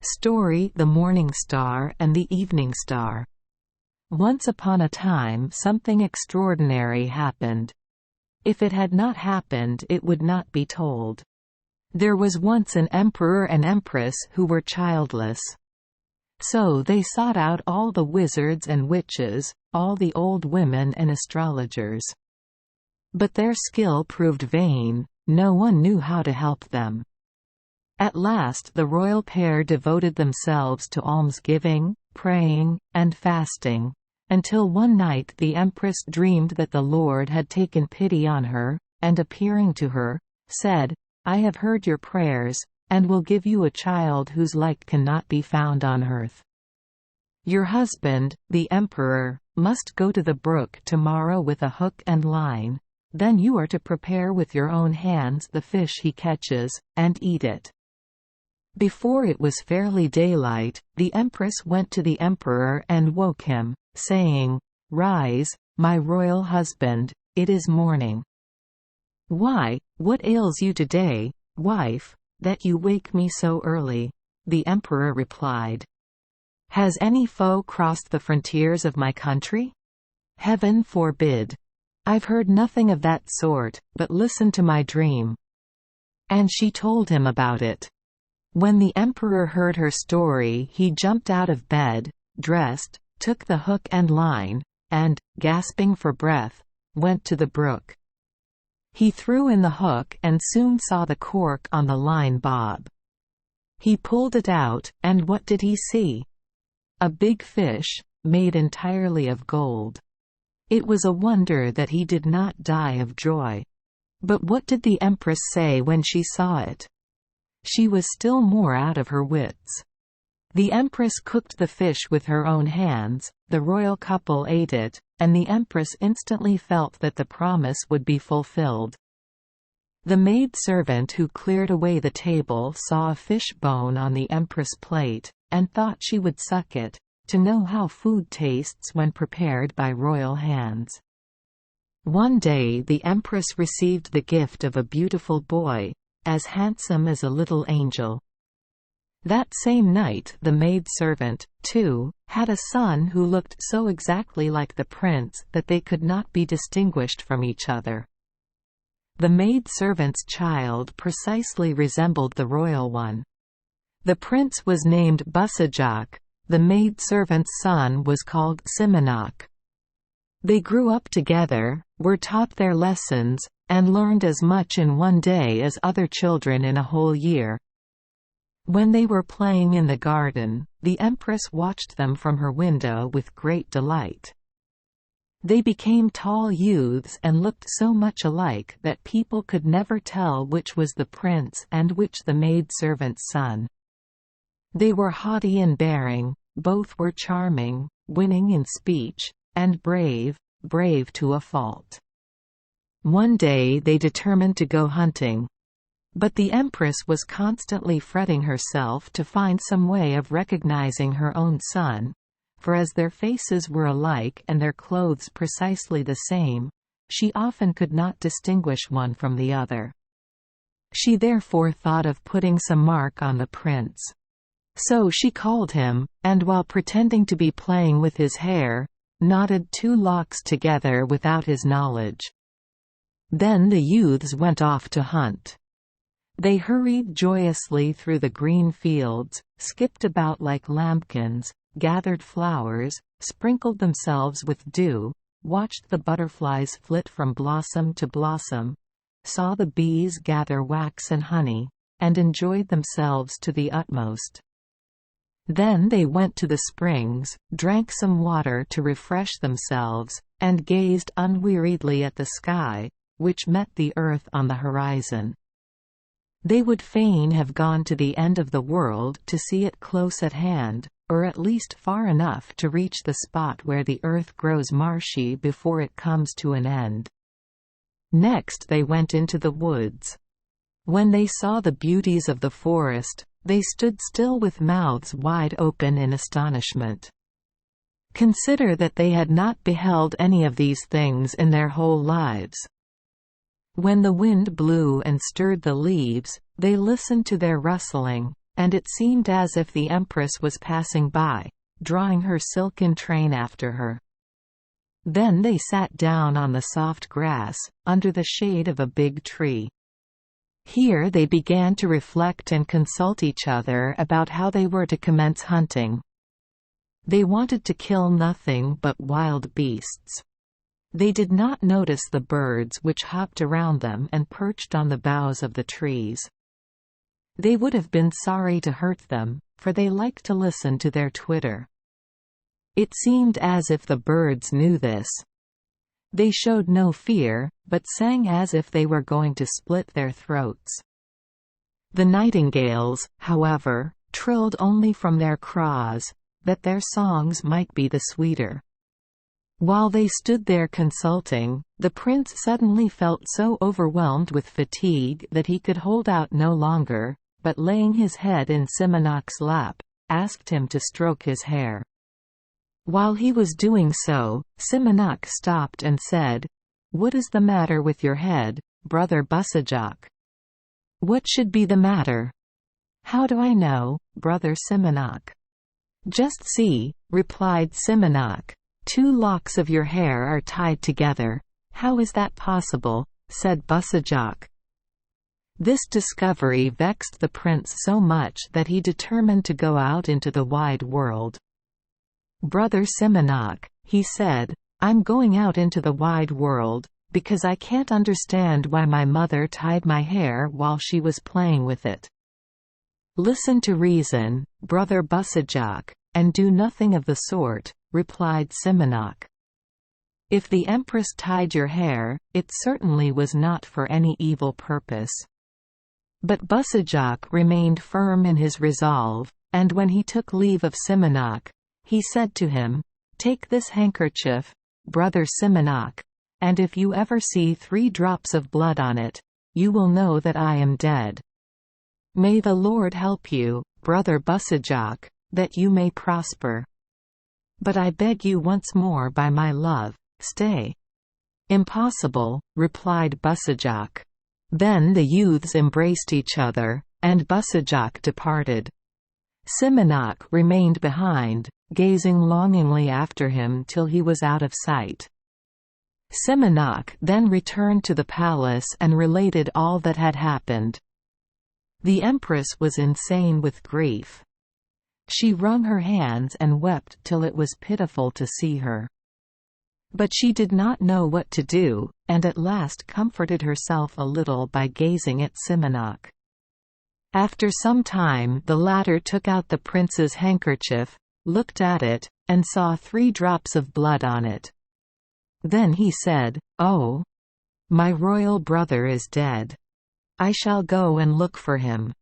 Story: The Morning Star and the Evening Star. Once upon a time something extraordinary happened. If it had not happened it would not be told. There was once an emperor and empress who were childless. So they sought out all the wizards and witches, all the old women and astrologers. But their skill proved vain, no one knew how to help them. At last the royal pair devoted themselves to almsgiving, praying, and fasting, until one night the empress dreamed that the Lord had taken pity on her, and appearing to her, said, "I have heard your prayers, and will give you a child whose like cannot be found on earth. Your husband, the emperor, must go to the brook tomorrow with a hook and line, then you are to prepare with your own hands the fish he catches, and eat it." Before it was fairly daylight, the empress went to the emperor and woke him, saying, "Rise, my royal husband, it is morning." "Why, what ails you today, wife, that you wake me so early?" the emperor replied. "Has any foe crossed the frontiers of my country? Heaven forbid. I've heard nothing of that sort, but listen to my dream." And she told him about it. When the emperor heard her story he jumped out of bed, dressed, took the hook and line, and, gasping for breath, went to the brook. He threw in the hook and soon saw the cork on the line bob. He pulled it out, and what did he see? A big fish, made entirely of gold. It was a wonder that he did not die of joy. But what did the empress say when she saw it? She was still more out of her wits. The empress cooked the fish with her own hands, the royal couple ate it, and the empress instantly felt that the promise would be fulfilled. The maid-servant who cleared away the table saw a fish bone on the empress' plate, and thought she would suck it, to know how food tastes when prepared by royal hands. One day the empress received the gift of a beautiful boy, as handsome as a little angel. That same night the maid-servant, too, had a son who looked so exactly like the prince that they could not be distinguished from each other. The maid-servant's child precisely resembled the royal one. The prince was named Busajak, the maid-servant's son was called Simonak. They grew up together, were taught their lessons, and learned as much in one day as other children in a whole year. When they were playing in the garden, the empress watched them from her window with great delight. They became tall youths and looked so much alike that people could never tell which was the prince and which the maid-servant's son. They were haughty in bearing, both were charming, winning in speech, and brave to a fault. One day they determined to go hunting. But the empress was constantly fretting herself to find some way of recognizing her own son, for as their faces were alike and their clothes precisely the same, she often could not distinguish one from the other. She therefore thought of putting some mark on the prince. So she called him, and while pretending to be playing with his hair, knotted 2 locks together without his knowledge. Then the youths went off to hunt. They hurried joyously through the green fields, skipped about like lambkins, gathered flowers, sprinkled themselves with dew, watched the butterflies flit from blossom to blossom, saw the bees gather wax and honey, and enjoyed themselves to the utmost. Then they went to the springs, drank some water to refresh themselves, and gazed unweariedly at the sky, which met the earth on the horizon. They would fain have gone to the end of the world to see it close at hand, or at least far enough to reach the spot where the earth grows marshy before it comes to an end. Next they went into the woods. When they saw the beauties of the forest, they stood still with mouths wide open in astonishment. Consider that they had not beheld any of these things in their whole lives. When the wind blew and stirred the leaves, they listened to their rustling, and it seemed as if the empress was passing by, drawing her silken train after her. Then they sat down on the soft grass, under the shade of a big tree. Here they began to reflect and consult each other about how they were to commence hunting. They wanted to kill nothing but wild beasts. They did not notice the birds which hopped around them and perched on the boughs of the trees. They would have been sorry to hurt them, for they liked to listen to their twitter. It seemed as if the birds knew this. They showed no fear, but sang as if they were going to split their throats. The nightingales, however, trilled only from their craws, that their songs might be the sweeter. While they stood there consulting, the prince suddenly felt so overwhelmed with fatigue that he could hold out no longer, but laying his head in Simonok's lap, asked him to stroke his hair. While he was doing so, Simonok stopped and said, "What is the matter with your head, brother Busajok?" "What should be the matter?" "How do I know, brother Simonok?" "Just see," replied Simonok. "Two locks of your hair are tied together." "How is that possible?" said Busajok. This discovery vexed the prince so much that he determined to go out into the wide world. "Brother Simonok," he said, "I'm going out into the wide world, because I can't understand why my mother tied my hair while she was playing with it." "Listen to reason, brother Busajok, and do nothing of the sort," replied Simonok. "If the empress tied your hair, it certainly was not for any evil purpose." But Busajok remained firm in his resolve, and when he took leave of Simonok, he said to him, "Take this handkerchief, brother Simonok, and if you ever see 3 drops of blood on it, you will know that I am dead. May the Lord help you, brother Busajok, that you may prosper. But I beg you once more by my love, stay." "Impossible," replied Busajok. Then the youths embraced each other, and Busajok departed. Simonok remained behind, gazing longingly after him till he was out of sight. Simonok then returned to the palace and related all that had happened. The empress was insane with grief. She wrung her hands and wept till it was pitiful to see her. But she did not know what to do, and at last comforted herself a little by gazing at Simonok. After some time the latter took out the prince's handkerchief, looked at it, and saw 3 drops of blood on it. Then he said, "Oh! My royal brother is dead. I shall go and look for him."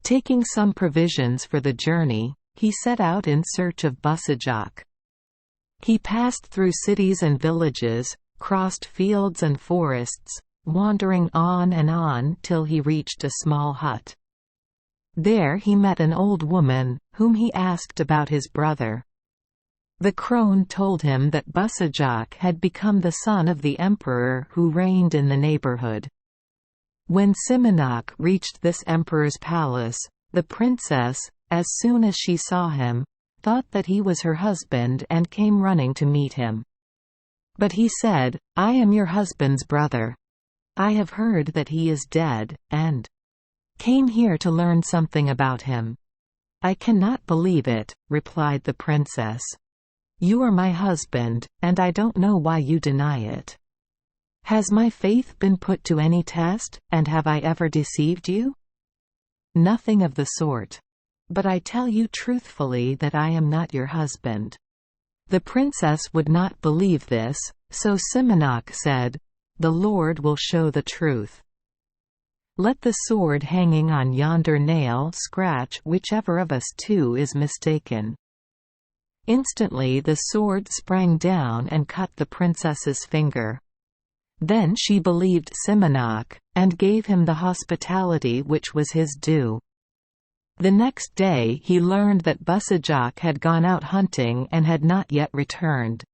Taking some provisions for the journey, he set out in search of Busajok. He passed through cities and villages, crossed fields and forests, wandering on till he reached a small hut. There he met an old woman, whom he asked about his brother. The crone told him that Busajok had become the son of the emperor who reigned in the neighborhood. When Simonok reached this emperor's palace, the princess, as soon as she saw him, thought that he was her husband and came running to meet him. But he said, "I am your husband's brother. I have heard that he is dead, and came here to learn something about him." "I cannot believe it," replied the princess. "You are my husband, and I don't know why you deny it. Has my faith been put to any test, and have I ever deceived you?" "Nothing of the sort. But I tell you truthfully that I am not your husband." The princess would not believe this, so Simonok said, "The Lord will show the truth. Let the sword hanging on yonder nail scratch whichever of us two is mistaken." Instantly the sword sprang down and cut the princess's finger. Then she believed Simonok, and gave him the hospitality which was his due. The next day he learned that Busajok had gone out hunting and had not yet returned.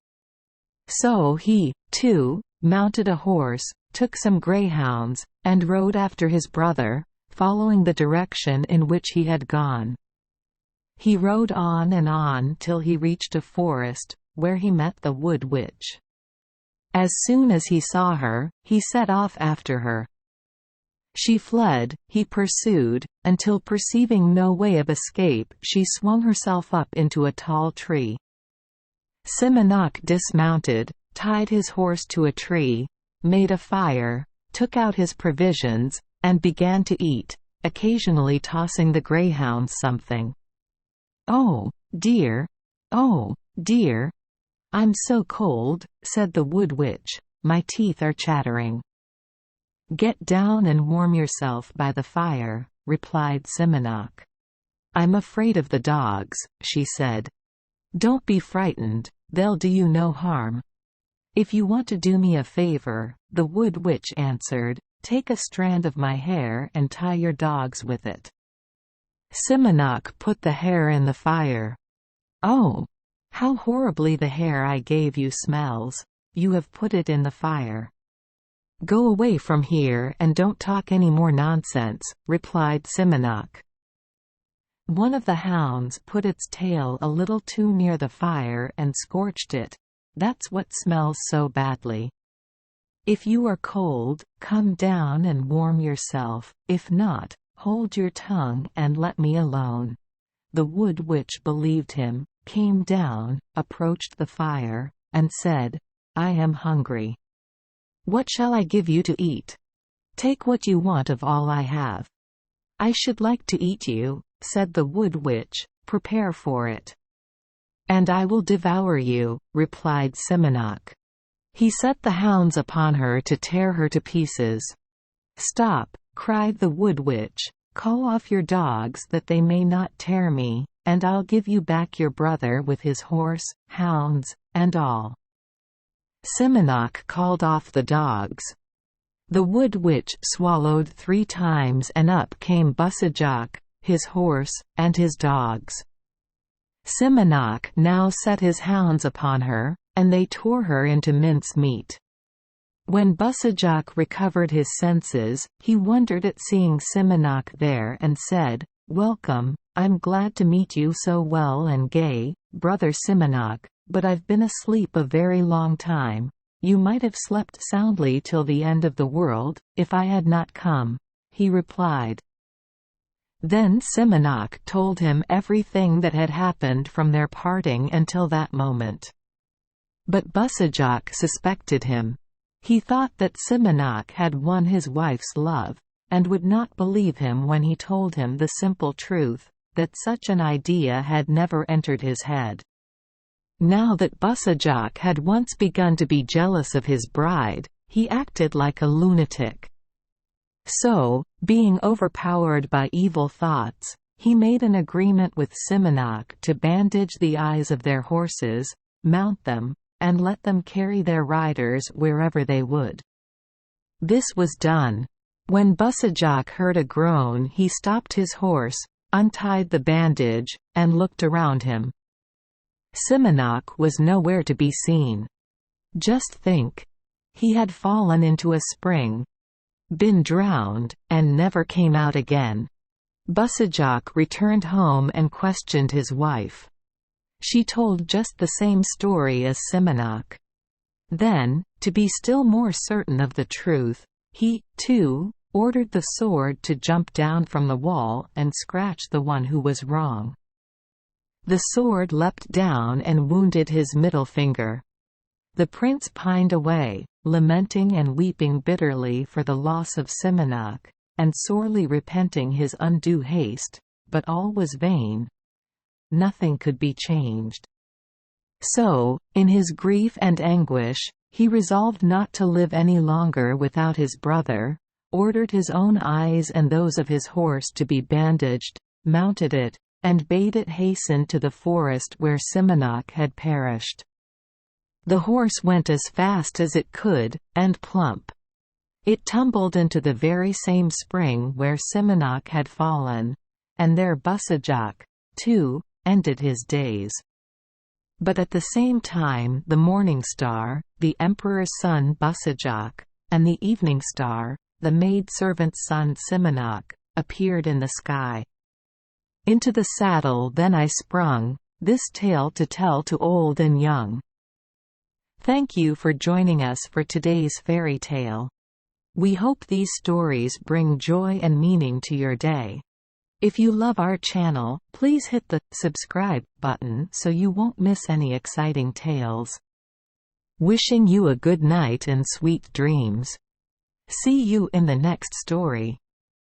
So he, too, mounted a horse, took some greyhounds, and rode after his brother, following the direction in which he had gone. He rode on till he reached a forest, where he met the Wood Witch. As soon as he saw her, he set off after her. She fled, he pursued, until perceiving no way of escape she swung herself up into a tall tree. Simonok dismounted, tied his horse to a tree, made a fire, took out his provisions, and began to eat, occasionally tossing the greyhounds something. "Oh, dear! Oh, dear! I'm so cold," said the Wood Witch, "my teeth are chattering." "Get down and warm yourself by the fire," replied Simonok. "I'm afraid of the dogs," she said. "Don't be frightened, they'll do you no harm." "If you want to do me a favor," the Wood Witch answered, "take a strand of my hair and tie your dogs with it." Simonok put the hair in the fire. "Oh! How horribly the hair I gave you smells. You have put it in the fire." "Go away from here and don't talk any more nonsense," replied Simonok. One of the hounds put its tail a little too near the fire and scorched it. "That's what smells so badly. If you are cold, come down and warm yourself, if not, hold your tongue and let me alone." The Wood Witch believed him, came down, approached the fire, and said, "I am hungry. What shall I give you to eat? Take what you want of all I have." "I should like to eat you," said the Wood Witch, "prepare for it." "And I will devour you," replied Simonok. He set the hounds upon her to tear her to pieces. "Stop," cried the Wood Witch, "call off your dogs that they may not tear me, and I'll give you back your brother with his horse, hounds, and all." Simonok called off the dogs. The Wood Witch swallowed 3 times and up came Busijok, his horse, and his dogs. Simonok now set his hounds upon her, and they tore her into mincemeat. When Busijok recovered his senses, he wondered at seeing Simonok there and said, "Welcome, I'm glad to meet you so well and gay, brother Simonok, but I've been asleep a very long time. You might have slept soundly till the end of the world, if I had not come," he replied. Then Simonok told him everything that had happened from their parting until that moment. But Busijok suspected him. He thought that Simonok had won his wife's love, and would not believe him when he told him the simple truth, that such an idea had never entered his head. Now that Busijok had once begun to be jealous of his bride, he acted like a lunatic. So, being overpowered by evil thoughts, he made an agreement with Simonok to bandage the eyes of their horses, mount them, and let them carry their riders wherever they would. This was done. When Busijok heard a groan, he stopped his horse, untied the bandage, and looked around him. Simonok was nowhere to be seen. Just think! He had fallen into a spring, been drowned, and never came out again. Busijok returned home and questioned his wife. She told just the same story as Simonok. Then, to be still more certain of the truth, he, too, ordered the sword to jump down from the wall and scratch the one who was wrong. The sword leapt down and wounded his middle finger. The prince pined away, lamenting and weeping bitterly for the loss of Simonok, and sorely repenting his undue haste, but all was vain. Nothing could be changed. So, in his grief and anguish, he resolved not to live any longer without his brother, ordered his own eyes and those of his horse to be bandaged, mounted it, and bade it hasten to the forest where Simonok had perished. The horse went as fast as it could, and plump! It tumbled into the very same spring where Simonok had fallen, and there Busijok, too, ended his days. But at the same time the morning star, the emperor's son Busijok, and the evening star, the maid-servant's son Simonok, appeared in the sky. Into the saddle then I sprung, this tale to tell to old and young. Thank you for joining us for today's fairy tale. We hope these stories bring joy and meaning to your day. If you love our channel, please hit the subscribe button so you won't miss any exciting tales. Wishing you a good night and sweet dreams. See you in the next story.